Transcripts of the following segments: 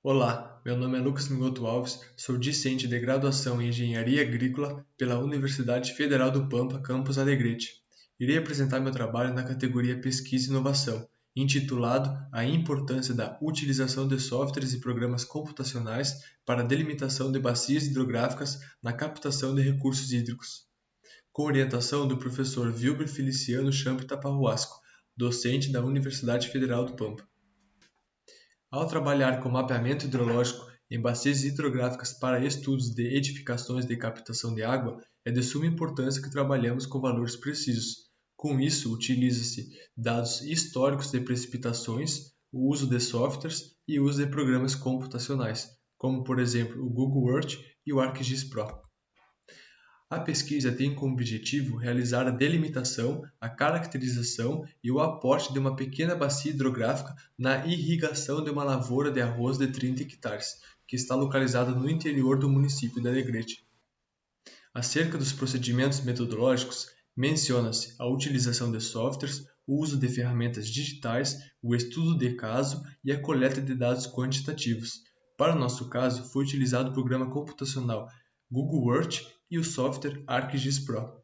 Olá, meu nome é Lucas Mingoto Alves, sou discente de graduação em Engenharia Agrícola pela Universidade Federal do Pampa, campus Alegrete. Irei apresentar meu trabalho na categoria Pesquisa e Inovação, intitulado A Importância da Utilização de Softwares e Programas Computacionais para a Delimitação de Bacias Hidrográficas na Captação de Recursos Hídricos, com orientação do professor Wilber Feliciano Champ Taparruasco, docente da Universidade Federal do Pampa. Ao trabalhar com mapeamento hidrológico em bacias hidrográficas para estudos de edificações de captação de água, é de suma importância que trabalhemos com valores precisos. Com isso, utiliza-se dados históricos de precipitações, o uso de softwares e o uso de programas computacionais, como por exemplo o Google Earth e o ArcGIS Pro. A pesquisa tem como objetivo realizar a delimitação, a caracterização e o aporte de uma pequena bacia hidrográfica na irrigação de uma lavoura de arroz de 30 hectares, que está localizada no interior do município de Alegrete. Acerca dos procedimentos metodológicos, menciona-se a utilização de softwares, o uso de ferramentas digitais, o estudo de caso e a coleta de dados quantitativos. Para o nosso caso, foi utilizado o programa computacional Google Earth e o software ArcGIS Pro.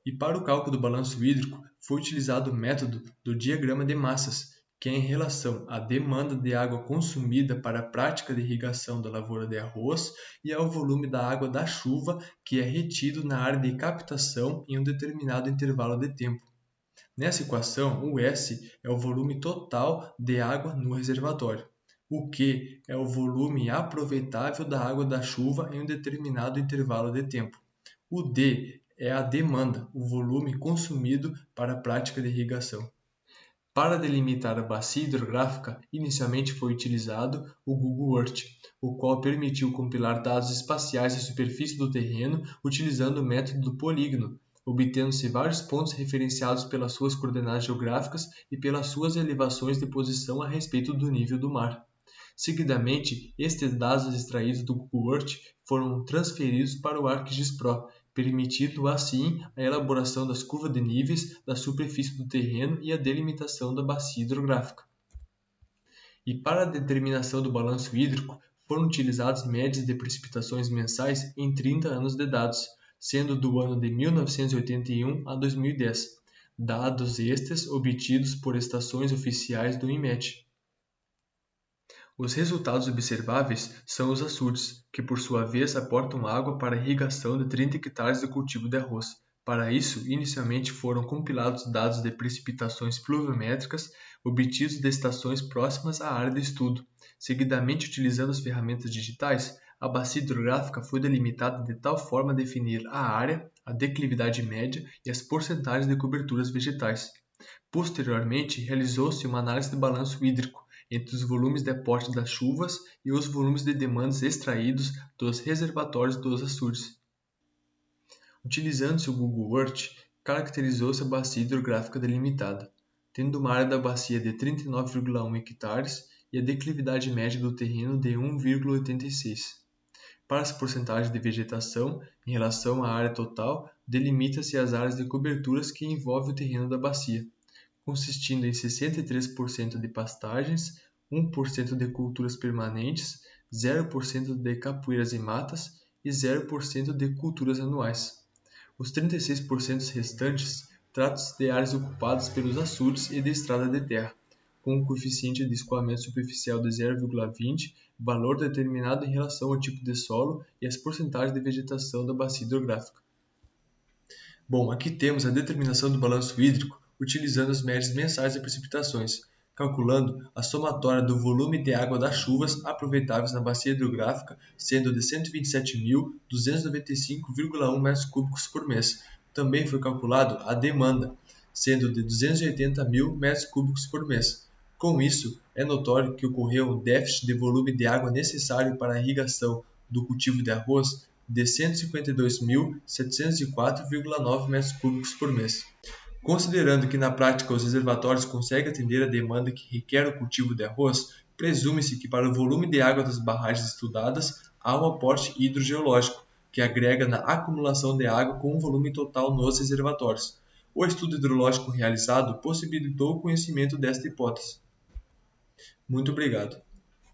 E para o cálculo do balanço hídrico, foi utilizado o método do diagrama de massas, que é em relação à demanda de água consumida para a prática de irrigação da lavoura de arroz e ao volume da água da chuva que é retido na área de captação em um determinado intervalo de tempo. Nessa equação, o S é o volume total de água no reservatório. O Q é o volume aproveitável da água da chuva em um determinado intervalo de tempo. O D é a demanda, o volume consumido para a prática de irrigação. Para delimitar a bacia hidrográfica, inicialmente foi utilizado o Google Earth, o qual permitiu compilar dados espaciais da superfície do terreno utilizando o método do polígono, obtendo-se vários pontos referenciados pelas suas coordenadas geográficas e pelas suas elevações de posição a respeito do nível do mar. Seguidamente, estes dados extraídos do Google Earth foram transferidos para o ArcGIS Pro, permitindo assim a elaboração das curvas de níveis da superfície do terreno e a delimitação da bacia hidrográfica. E para a determinação do balanço hídrico, foram utilizadas médias de precipitações mensais em 30 anos de dados, sendo do ano de 1981 a 2010, dados estes obtidos por estações oficiais do INMET. Os resultados observáveis são os açudes, que por sua vez aportam água para a irrigação de 30 hectares de cultivo de arroz. Para isso, inicialmente foram compilados dados de precipitações pluviométricas obtidos de estações próximas à área de estudo. Seguidamente, utilizando as ferramentas digitais, a bacia hidrográfica foi delimitada de tal forma a definir a área, a declividade média e as porcentagens de coberturas vegetais. Posteriormente, realizou-se uma análise de balanço hídrico entre os volumes de aporte das chuvas e os volumes de demandas extraídos dos reservatórios dos açudes. Utilizando-se o Google Earth, caracterizou-se a bacia hidrográfica delimitada, tendo uma área da bacia de 39,1 hectares e a declividade média do terreno de 1,86. Para as porcentagens de vegetação em relação à área total, delimita-se as áreas de coberturas que envolvem o terreno da bacia, consistindo em 63% de pastagens, 1% de culturas permanentes, 0% de capoeiras e matas e 0% de culturas anuais. Os 36% restantes tratam-se de áreas ocupadas pelos açudes e de estrada de terra, com um coeficiente de escoamento superficial de 0,20, valor determinado em relação ao tipo de solo e às porcentagens de vegetação da bacia hidrográfica. Bom, aqui temos a determinação do balanço hídrico utilizando as médias mensais de precipitações, calculando a somatória do volume de água das chuvas aproveitáveis na bacia hidrográfica, sendo de 127.295,1 m3 por mês. Também foi calculado a demanda, sendo de 280.000 m3 por mês. Com isso, é notório que ocorreu um déficit de volume de água necessário para a irrigação do cultivo de arroz de 152.704,9 m3 por mês. Considerando que na prática os reservatórios conseguem atender a demanda que requer o cultivo de arroz, presume-se que para o volume de água das barragens estudadas há um aporte hidrogeológico, que agrega na acumulação de água com o volume total nos reservatórios. O estudo hidrológico realizado possibilitou o conhecimento desta hipótese. Muito obrigado.